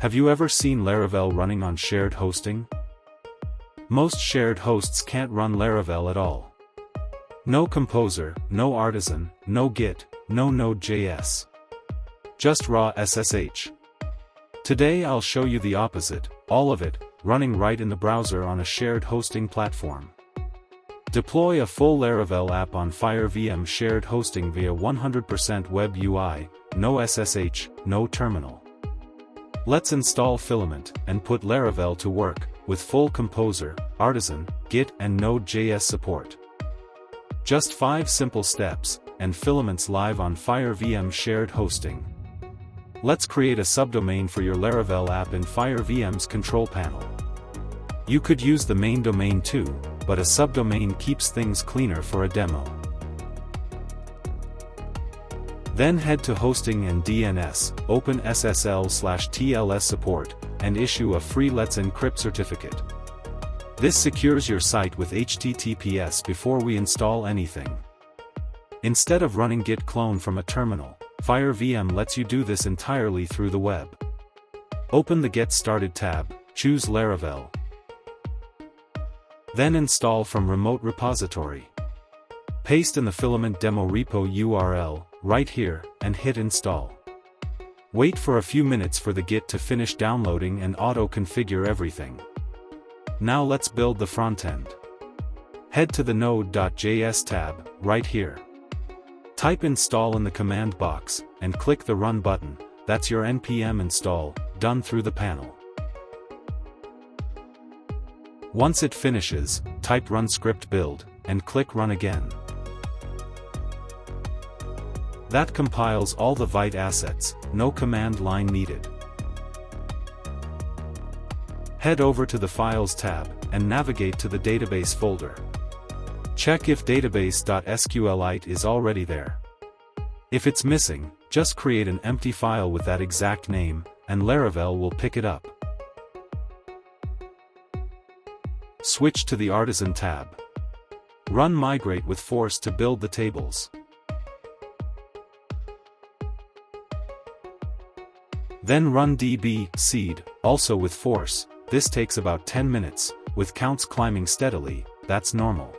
Have you ever seen Laravel running on shared hosting? Most shared hosts can't run Laravel at all. No Composer, no Artisan, no Git, no Node.js. Just raw SSH. Today I'll show you the opposite, all of it, running right in the browser on a shared hosting platform. Deploy a full Laravel app on FireVM shared hosting via 100% web UI, no SSH, no terminal. Let's install Filament and put Laravel to work, with full Composer, Artisan, Git and Node.js support. Just 5 simple steps, and Filament's live on FireVM shared hosting. Let's create a subdomain for your Laravel app in FireVM's control panel. You could use the main domain too, but a subdomain keeps things cleaner for a demo. Then head to Hosting and DNS, open SSL/TLS support, and issue a free Let's Encrypt certificate. This secures your site with HTTPS before we install anything. Instead of running git clone from a terminal, FireVM lets you do this entirely through the web. Open the Get Started tab, choose Laravel. Then install from Remote Repository. Paste in the Filament demo repo URL, right here, and hit install. Wait for a few minutes for the Git to finish downloading and auto-configure everything. Now let's build the frontend. Head to the Node.js tab, right here. Type install in the command box, and click the Run button. That's your npm install, done through the panel. Once it finishes, type run script build, and click run again. That compiles all the Vite assets, no command line needed. Head over to the Files tab, and navigate to the database folder. Check if database.sqlite is already there. If it's missing, just create an empty file with that exact name, and Laravel will pick it up. Switch to the Artisan tab. Run migrate with force to build the tables. Then run db seed, also with force. This takes about 10 minutes, with counts climbing steadily. That's normal.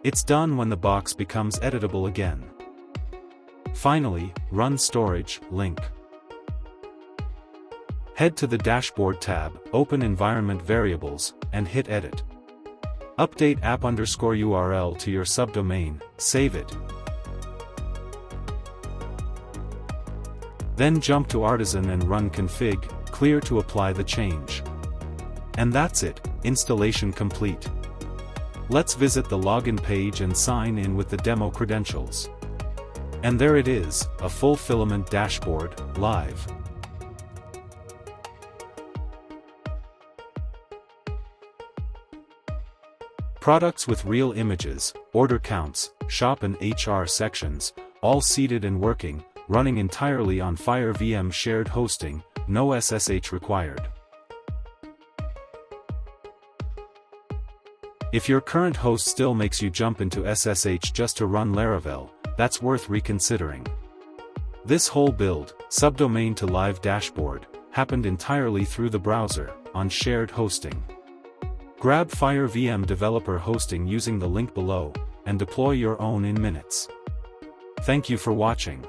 It's done when the box becomes editable again. Finally, run storage, link. Head to the Dashboard tab, open Environment Variables, and hit Edit. Update app_URL to your subdomain, save it. Then jump to Artisan and run config, clear to apply the change. And that's it, installation complete. Let's visit the login page and sign in with the demo credentials. And there it is, a full Filament dashboard, live. Products with real images, order counts, shop and HR sections, all seated and working, running entirely on FireVM shared hosting, no SSH required. If your current host still makes you jump into SSH just to run Laravel, that's worth reconsidering. This whole build, subdomain to live dashboard, happened entirely through the browser, on shared hosting. Grab FireVM developer hosting using the link below, and deploy your own in minutes. Thank you for watching.